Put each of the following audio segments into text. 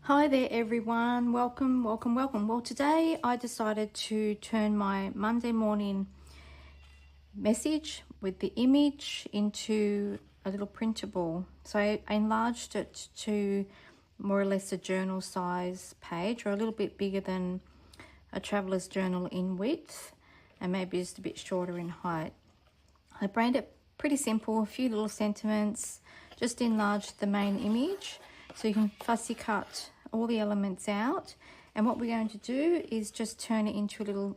Hi there everyone, welcome. Well, today I decided to turn my Monday morning message with the image into a little printable. So I enlarged it to more or less a journal size page, or a little bit bigger than a traveler's journal in width, and maybe just a bit shorter in height. I branded it pretty simple, a few little sentiments, just enlarged the main image so you can fussy cut all the elements out. And what we're going to do is just turn it into a little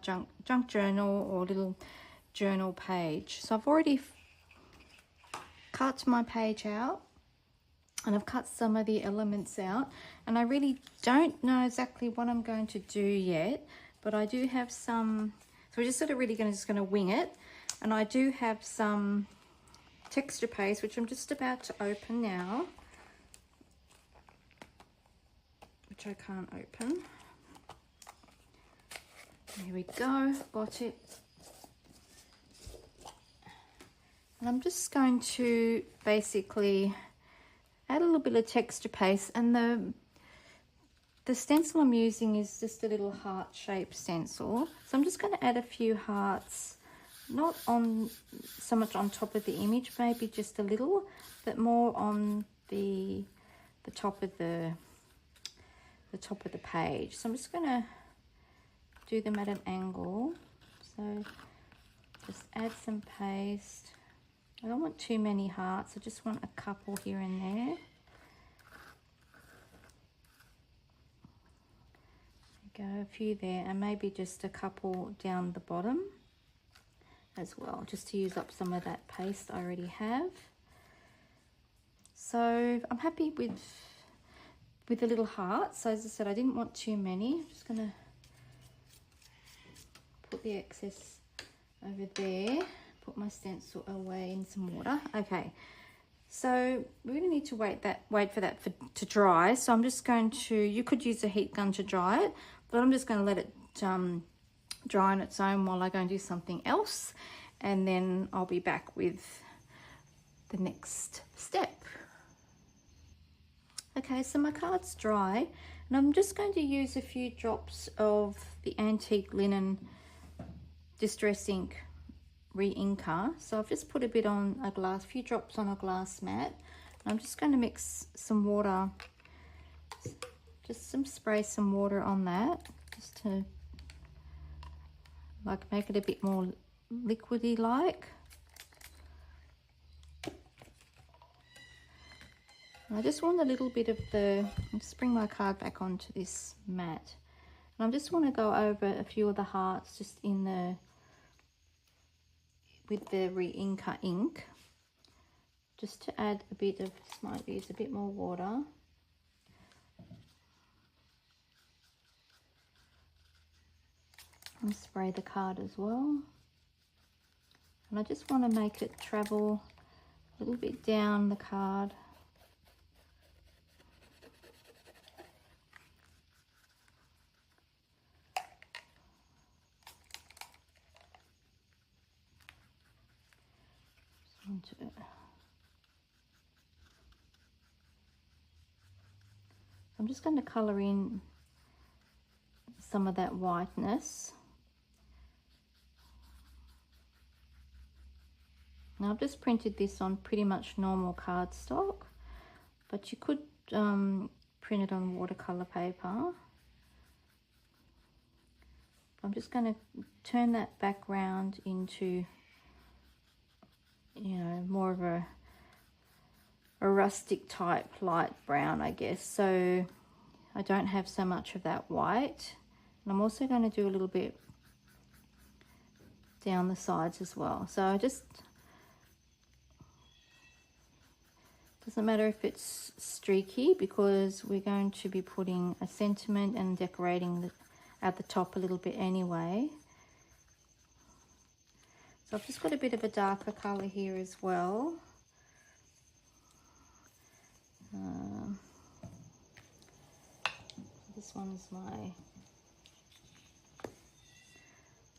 junk journal or little journal page. So I've already cut my page out and I've cut some of the elements out, and I really don't know exactly what I'm going to do yet, but I do have some, so we're just sort of really going to wing it. And I do have some texture paste which I'm just about to open now, which I can't open. Here we go, got it. And I'm just going to basically add a little bit of texture paste, and the stencil I'm using is just a little heart-shaped stencil. So I'm just going to add a few hearts, not on so much on top of the image, maybe just a little, but more on the top of the page. So I'm just going to do them at an angle. So just add some paste. I don't want too many hearts, I just want a couple here and there. There we go, a few there, and maybe just a couple down the bottom as well, just to use up some of that paste I already have. So I'm happy with the little hearts. So as I said, I didn't want too many. I'm just gonna put the excess over there, put my stencil away in some water. Okay, so we're going to need to wait for that to dry. So I'm just going to, you could use a heat gun to dry it, but I'm just going to let it dry on its own while I go and do something else, and then I'll be back with the next step. Okay, so my card's dry, and I'm just going to use a few drops of the Antique Linen Distress Ink re-inker. So I've just put a bit on a glass, few drops on a glass mat. And I'm just going to mix some water, just spray some water on that, just to like make it a bit more liquidy like. And I just want a little bit of I'll just bring my card back onto this mat. And I just want to go over a few of the hearts just in with the re-inker ink, just to add a bit of, this might use a bit more water. And spray the card as well. And I just want to make it travel a little bit down the card. I'm just going to colour in some of that whiteness. Now I've just printed this on pretty much normal cardstock, but you could print it on watercolour paper. I'm just going to turn that back round into, you know, more of a rustic type light brown, I guess, so I don't have so much of that white. And I'm also going to do a little bit down the sides as well. So I just, doesn't matter if it's streaky, because we're going to be putting a sentiment and decorating at the top a little bit anyway. So I've just got a bit of a darker colour here as well. This one's my,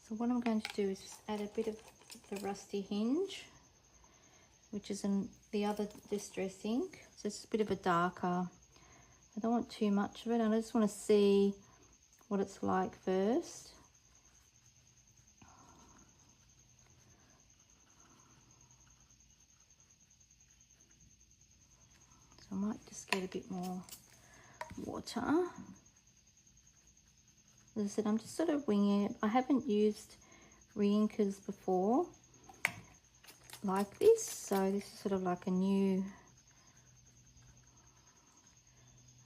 so what I'm going to do is just add a bit of the Rusty Hinge, which is in the other Distress ink. So it's a bit of a darker I don't want too much of it, and I just want to see what it's like first. So I might just get a bit more water. As I said, I'm just sort of winging it. I haven't used reinkers before like this, so this is sort of like a new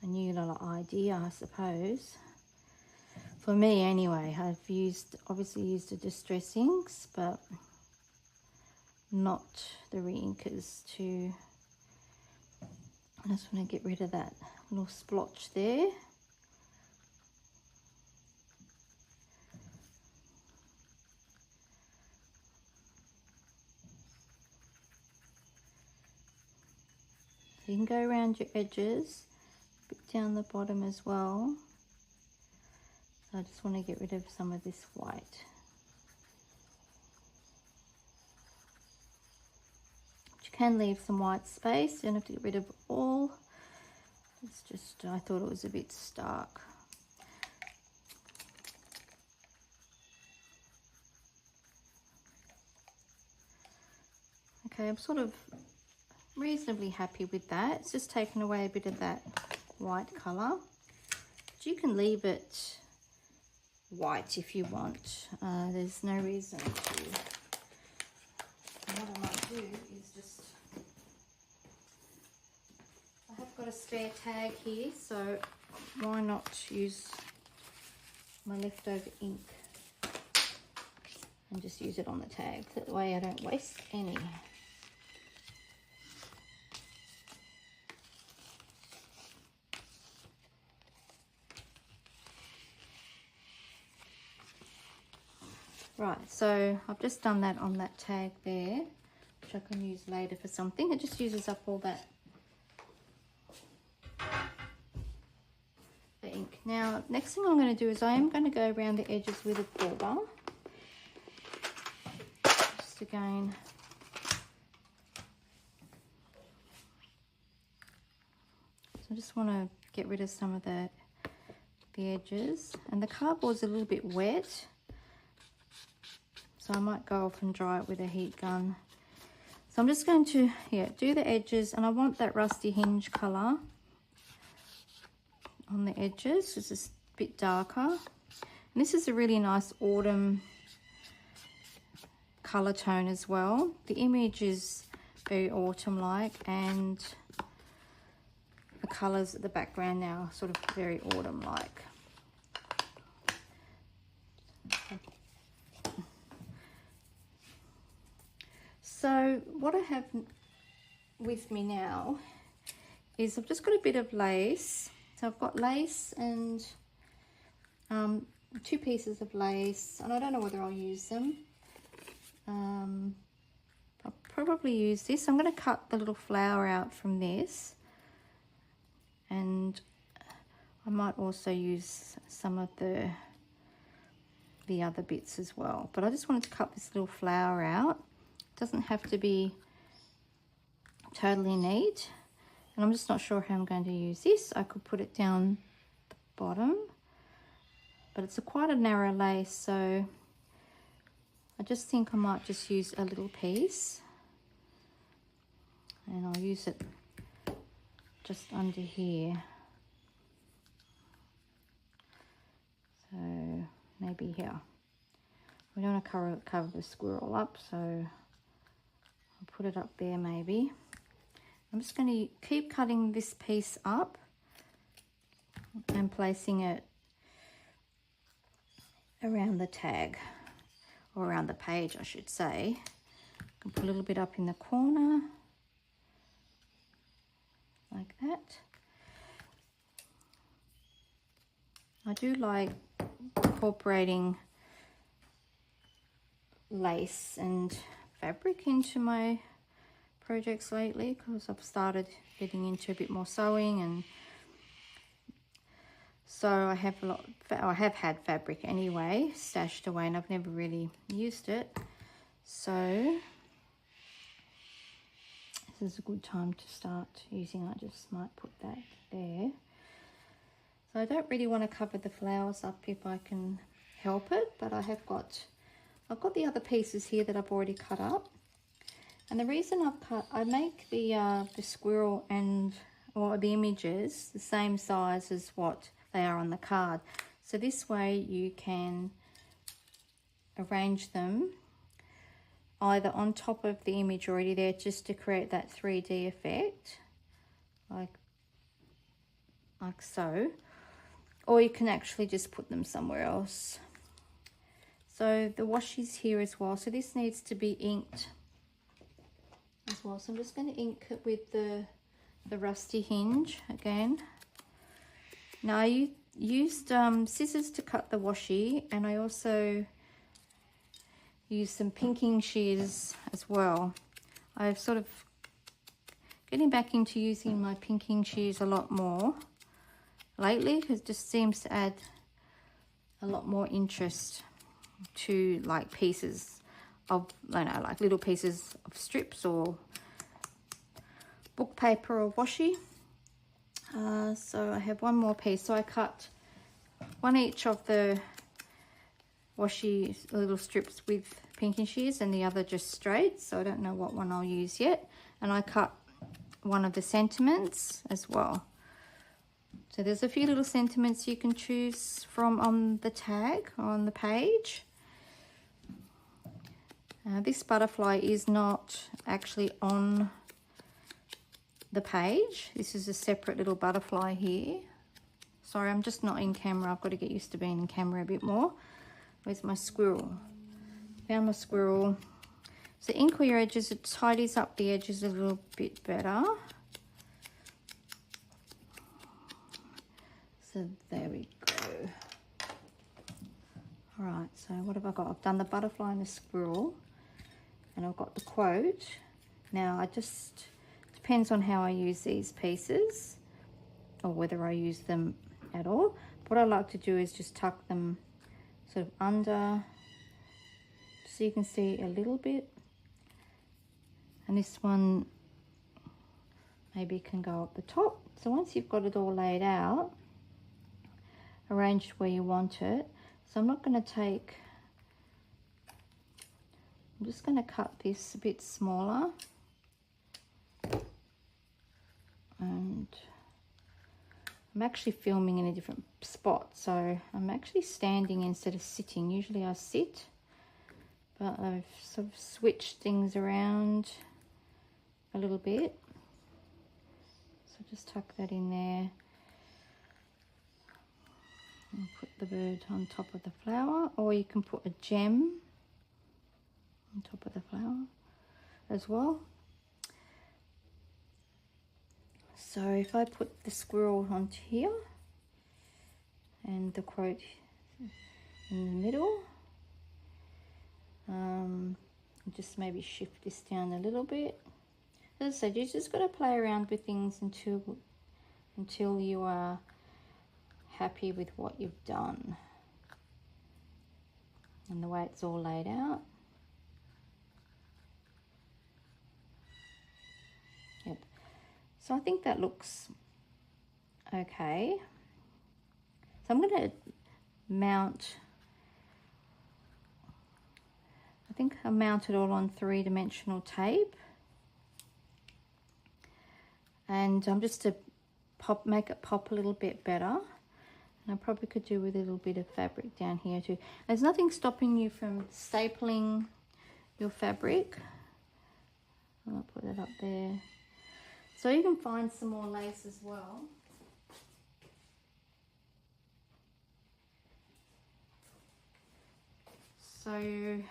little idea, I suppose. For me anyway. I've obviously used the Distress inks, but not the reinkers. I just want to get rid of that little splotch there. So you can go around your edges, a bit down the bottom as well. So I just want to get rid of some of this white. But you can leave some white space, you don't have to get rid of all. It's just, I thought it was a bit stark. Okay, I'm sort of reasonably happy with that. It's just taken away a bit of that white colour. But you can leave it white if you want. There's no reason to. And what I might do is just, I have got a spare tag here, so why not use my leftover ink and just use it on the tag. That way I don't waste any. Right, so I've just done that on that tag there, which I can use later for something. It just uses up all that the ink. Now, next thing I'm going to do is I am going to go around the edges with a border. Just again, so I just want to get rid of some of the edges. And the cardboard's a little bit wet, so I might go off and dry it with a heat gun. So I'm just going to, do the edges, and I want that rusty hinge colour on the edges. It's just a bit darker. And this is a really nice autumn colour tone as well. The image is very autumn-like, and the colours at the background now are sort of very autumn-like. So what I have with me now is I've just got a bit of lace. So I've got lace and 2 pieces of lace, and I don't know whether I'll use them. I'll probably use this. I'm going to cut the little flower out from this, and I might also use some of the other bits as well. But I just wanted to cut this little flower out. Doesn't have to be totally neat, and I'm just not sure how I'm going to use this. I could put it down the bottom, but it's quite a narrow lace, so I just think I might just use a little piece, and I'll use it just under here. So maybe here. We don't want to cover the squirrel up, so I'll put it up there maybe. I'm just going to keep cutting this piece up and placing it around the tag, or around the page I should say. I can put a little bit up in the corner like that. I do like incorporating lace and fabric into my projects lately, because I've started getting into a bit more sewing, and so I have had fabric anyway stashed away, and I've never really used it. So this is a good time to start using. I just might put that there. So I don't really want to cover the flowers up if I can help it, but I've got the other pieces here that I've already cut up. And the reason I make the squirrel or the images the same size as what they are on the card. So this way you can arrange them either on top of the image already there, just to create that 3D effect, like so, or you can actually just put them somewhere else. So the washi's here as well. So this needs to be inked as well. So I'm just going to ink it with the rusty hinge again. Now I used scissors to cut the washi, and I also used some pinking shears as well. I've sort of getting back into using my pinking shears a lot more lately, because it just seems to add a lot more interest to like pieces of, I don't know, like little pieces of strips or book paper or washi. So I have one more piece. So I cut one each of the washi little strips with pinking shears and the other just straight. So I don't know what one I'll use yet. And I cut one of the sentiments as well. So there's a few little sentiments you can choose from on the tag or on the page. This butterfly is not actually on the page. This is a separate little butterfly here. Sorry, I'm just not in camera. I've got to get used to being in camera a bit more. Where's my squirrel? Found my squirrel. So ink your edges, it tidies up the edges a little bit better. So there we go. All right, so what have I got? I've done the butterfly and the squirrel, and I've got the quote. Now I just, depends on how I use these pieces or whether I use them at all. What I like to do is just tuck them sort of under, so you can see a little bit. And this one maybe can go up the top. So once you've got it all laid out, arranged where you want it. So I'm not going to take, I'm just going to cut this a bit smaller. And I'm actually filming in a different spot, so I'm actually standing instead of sitting. Usually I sit, but I've sort of switched things around a little bit. So just tuck that in there. And put the bird on top of the flower, or you can put a gem on top of the flower as well. So if I put the squirrel onto here and the quote in the middle, just maybe shift this down a little bit. As I said, you just got to play around with things until you are happy with what you've done and the way it's all laid out. Yep. So I think that looks okay. So I'm going to mount, I think I mounted all on 3-dimensional tape. And just to make it pop a little bit better. And I probably could do with a little bit of fabric down here too. There's nothing stopping you from stapling your fabric. I'll put that up there. So you can find some more lace as well. So you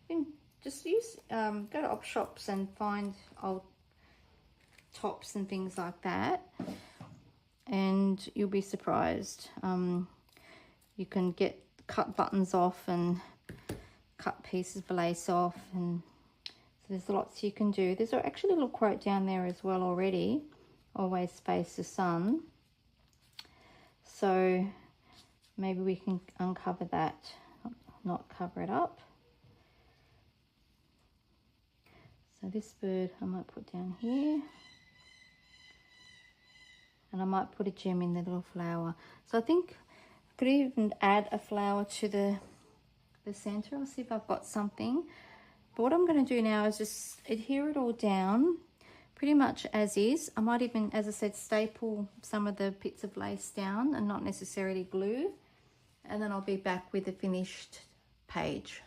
can just use, go to op shops and find old tops and things like that. And you'll be surprised. You can get cut buttons off and cut pieces of lace off, and so there's lots you can do. There's actually a little quote down there as well already. Always face the sun. So maybe we can uncover that, not cover it up. So this bird I might put down here. and I might put a gem in the little flower. So I think I could even add a flower to the center. I'll see if I've got something. But what I'm going to do now is just adhere it all down pretty much as is. I might even, as I said, staple some of the bits of lace down and not necessarily glue. And then I'll be back with the finished page.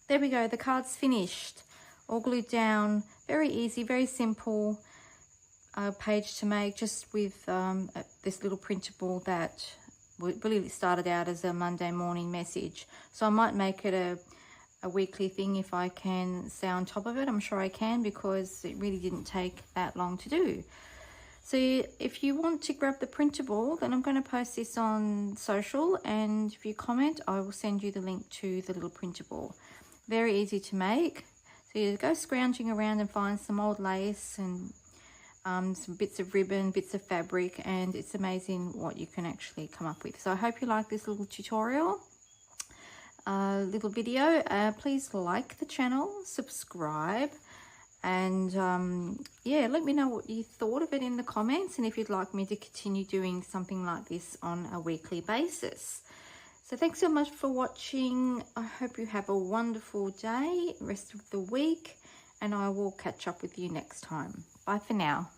There we go, the card's finished, all glued down. Very easy, very simple page to make, just with this little printable that really started out as a Monday morning message. So I might make it a weekly thing if I can stay on top of it. I'm sure I can, because it really didn't take that long to do. So if you want to grab the printable, then I'm going to post this on social, and if you comment, I will send you the link to the little printable. Very easy to make. So you go scrounging around and find some old lace and some bits of ribbon, bits of fabric, and it's amazing what you can actually come up with. So I hope you like this little tutorial, little video. Please like the channel, subscribe, and yeah, let me know what you thought of it in the comments, and if you'd like me to continue doing something like this on a weekly basis. So thanks so much for watching. I hope you have a wonderful day, rest of the week, and I will catch up with you next time. Bye for now.